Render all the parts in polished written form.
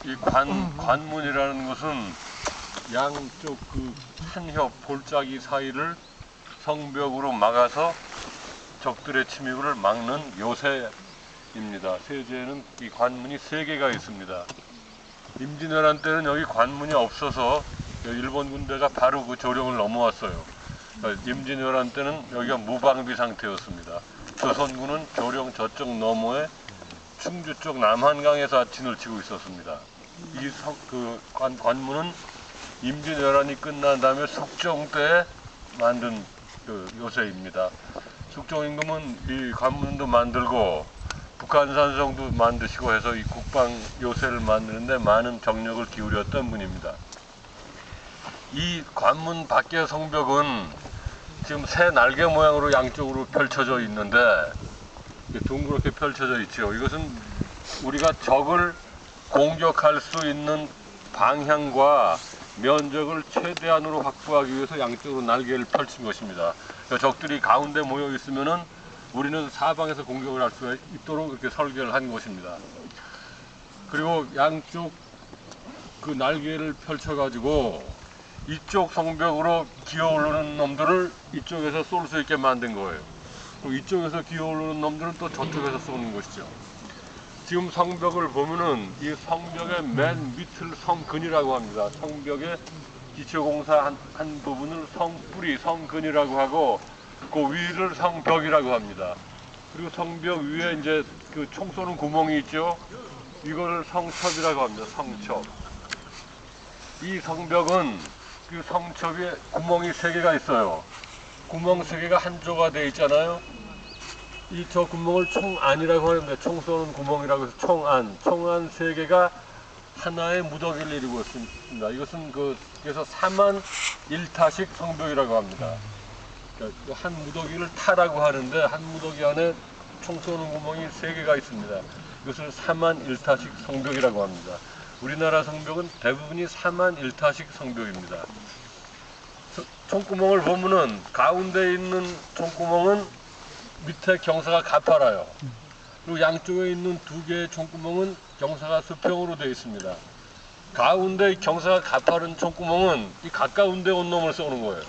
이 관문이라는 것은 양쪽 그 한 협 볼짜기 사이를 성벽으로 막아서 적들의 침입을 막는 요새입니다. 세제에는 이 관문이 3개가 있습니다. 임진왜란 때는 여기 관문이 없어서 일본 군대가 바로 그 조령을 넘어왔어요. 임진왜란 때는 여기가 무방비 상태였습니다. 조선군은 조령 저쪽 너머에 충주 쪽 남한강에서 진을 치고 있었습니다. 이 관문은 임진왜란이 끝난 다음에 숙종 때 만든 그 요새입니다. 숙종 임금은 이 관문도 만들고 북한산성도 만드시고 해서 이 국방 요새를 만드는데 많은 정력을 기울였던 분입니다. 이 관문 밖의 성벽은 지금 새 날개 모양으로 양쪽으로 펼쳐져 있는데 둥그렇게 펼쳐져 있죠. 이것은 우리가 적을 공격할 수 있는 방향과 면적을 최대한으로 확보하기 위해서 양쪽으로 날개를 펼친 것입니다. 그러니까 적들이 가운데 모여 있으면은 우리는 사방에서 공격을 할 수 있도록 이렇게 설계를 한 것입니다. 그리고 양쪽 그 날개를 펼쳐가지고 이쪽 성벽으로 기어오르는 놈들을 이쪽에서 쏠 수 있게 만든 거예요. 그리고 이쪽에서 기어오르는 놈들은 또 저쪽에서 쏘는 것이죠. 지금 성벽을 보면은 이 성벽의 맨 밑을 성근이라고 합니다. 성벽의 기초공사 한 부분을 성뿌리, 성근이라고 하고 그 위를 성벽이라고 합니다. 그리고 성벽 위에 이제 그 총 쏘는 구멍이 있죠. 이거를 성첩이라고 합니다. 성첩. 이 성벽은 그 성첩에 구멍이 3개가 있어요. 구멍 3개가 한조가 되어 있잖아요. 이 저 구멍을 총안이라고 하는데 총 쏘는 구멍이라고 해서 총안 3개가 하나의 무더기를 이루고 있습니다. 이것은 그래서 3만 1타식 성벽이라고 합니다. 그러니까 한 무더기를 타라고 하는데 한 무더기 안에 총 쏘는 구멍이 3개가 있습니다. 이것을 3만 1타식 성벽이라고 합니다. 우리나라 성벽은 대부분이 3만 1타식 성벽입니다. 총구멍을 보면은 가운데 있는 총구멍은 밑에 경사가 가파라요. 그리고 양쪽에 있는 2개의 총구멍은 경사가 수평으로 되어 있습니다. 가운데 경사가 가파른 총구멍은 이 가까운 데 온 놈을 쏘는 거예요.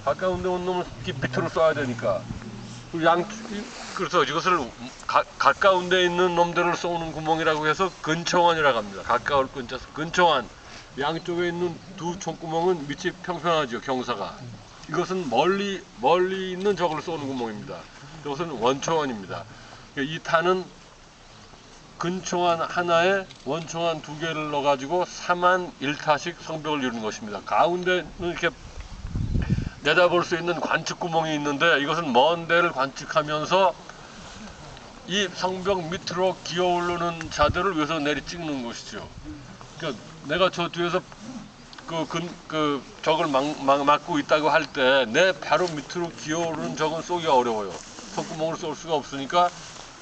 가까운 데 온 놈을 밑으로 쏴야 되니까. 그래서 이것을 가까운 데 있는 놈들을 쏘는 구멍이라고 해서 근총안이라고 합니다. 가까울 근처에서 근총안. 양쪽에 있는 2 총구멍은 밑이 평평하죠, 경사가. 이것은 멀리 있는 적을 쏘는 구멍입니다. 이것은 원총안입니다. 이 탄은 근총안 하나에 원총안 2개를 넣어가지고 3만 1타식 성벽을 이루는 것입니다. 가운데는 이렇게 내다볼 수 있는 관측구멍이 있는데 이것은 먼 데를 관측하면서 이 성벽 밑으로 기어오르는 자들을 위해서 내리 찍는 것이죠. 그러니까 내가 저 뒤에서 적을 막고 있다고 할 때 내 바로 밑으로 기어오르는 적은 쏘기가 어려워요. 속구멍을 쏠 수가 없으니까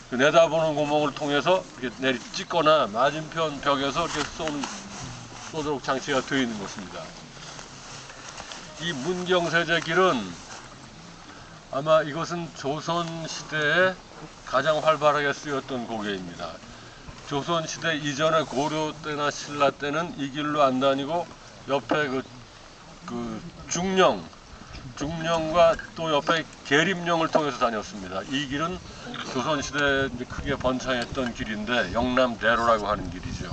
내다보는 구멍을 통해서 이렇게 내리 찍거나 맞은편 벽에서 이렇게 쏘도록 장치가 되어 있는 것입니다. 이 문경세제 길은 아마 이것은 조선시대에 가장 활발하게 쓰였던 고개입니다. 조선시대 이전에 고려 때나 신라 때는 이 길로 안 다니고 옆에 중령과 또 옆에 계림령을 통해서 다녔습니다. 이 길은 조선시대에 크게 번창했던 길인데 영남대로라고 하는 길이죠.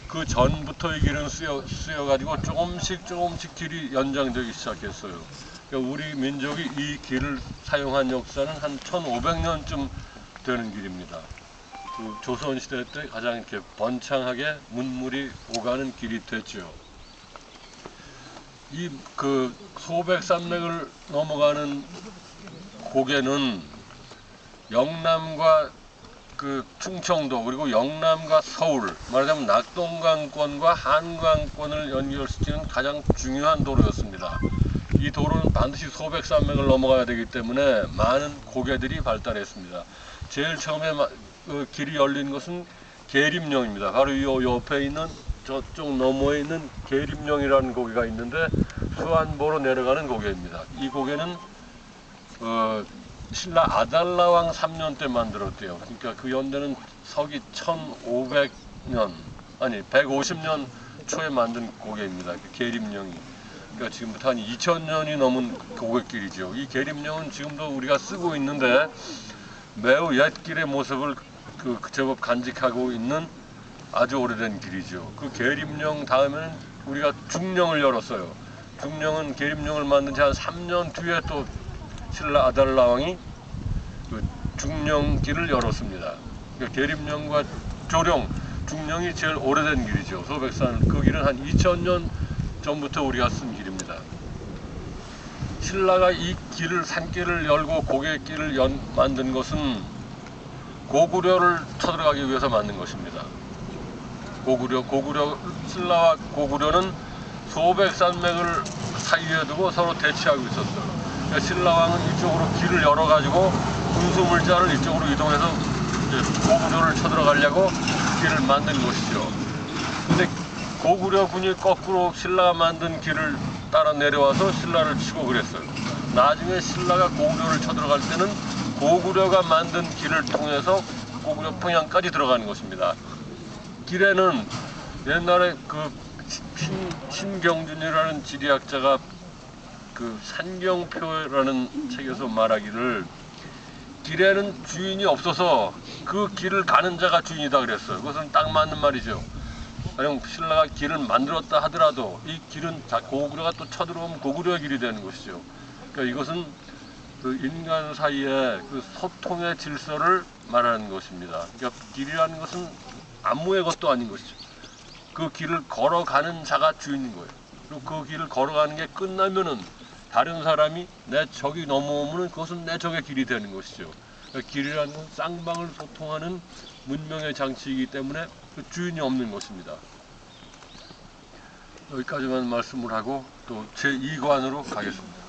그 전부터 이 길은 쓰여가지고 조금씩 길이 연장되기 시작했어요. 그러니까 우리 민족이 이 길을 사용한 역사는 한 1500년쯤 되는 길입니다. 그 조선시대 때 가장 이렇게 번창하게 문물이 오가는 길이 됐죠. 이 소백산맥을 넘어가는 고개는 영남과 충청도 그리고 영남과 서울, 말하자면 낙동강권과 한강권을 연결시키는 가장 중요한 도로였습니다. 이 도로는 반드시 소백산맥을 넘어가야 되기 때문에 많은 고개들이 발달했습니다. 제일 처음에 길이 열린 것은 계림령입니다. 바로 이 옆에 있는 저쪽 너머에 있는 계림령이라는 고개가 있는데 수안보로 내려가는 고개입니다. 이 고개는 신라 아달라왕 3년 때 만들었대요. 그러니까 그 연대는 서기 1500년, 아니 150년 초에 만든 고개입니다. 계림령이. 그러니까 지금부터 한 2000년이 넘은 고갯길이죠. 이 계림령은 지금도 우리가 쓰고 있는데 매우 옛 길의 모습을 제법 간직하고 있는 아주 오래된 길이죠. 그 계림령 다음에는 우리가 중령을 열었어요. 중령은 계림령을 만든 지 한 3년 뒤에 또 신라 아달라왕이 그 중령길을 열었습니다. 그러니까 계림령과 조령, 중령이 제일 오래된 길이죠. 소백산 그 길은 한 2000년 전부터 우리가 쓴 길입니다. 신라가 이 길을 산길을 열고 고갯길을 만든 것은 고구려를 쳐들어가기 위해서 만든 것입니다. 신라와 고구려는 소백산맥을 사이에 두고 서로 대치하고 있었어요. 그러니까 신라왕은 이쪽으로 길을 열어가지고 군수물자를 이쪽으로 이동해서 고구려를 쳐들어가려고 길을 만든 것이죠. 근데 고구려군이 거꾸로 신라가 만든 길을 따라 내려와서 신라를 치고 그랬어요. 나중에 신라가 고구려를 쳐들어갈 때는 고구려가 만든 길을 통해서 고구려 평양까지 들어가는 것입니다. 길에는 옛날에 그 신경준이라는 지리학자가 그 산경표라는 책에서 말하기를 길에는 주인이 없어서 그 길을 가는 자가 주인이다 그랬어요. 그것은 딱 맞는 말이죠. 가령 신라가 길을 만들었다 하더라도 이 길은 고구려가 또 쳐들어오면 고구려의 길이 되는 것이죠. 그러니까 이것은 그 인간 사이의 그 소통의 질서를 말하는 것입니다. 그러니까 길이라는 것은 아무의 것도 아닌 것이죠. 그 길을 걸어가는 자가 주인인 거예요. 그리고 그 길을 걸어가는 게 끝나면은 다른 사람이 내 적이 넘어오면은 그것은 내 적의 길이 되는 것이죠. 그러니까 길이라는 건 쌍방을 소통하는 문명의 장치이기 때문에 그 주인이 없는 것입니다. 여기까지만 말씀을 하고 또 제2관으로 가겠습니다.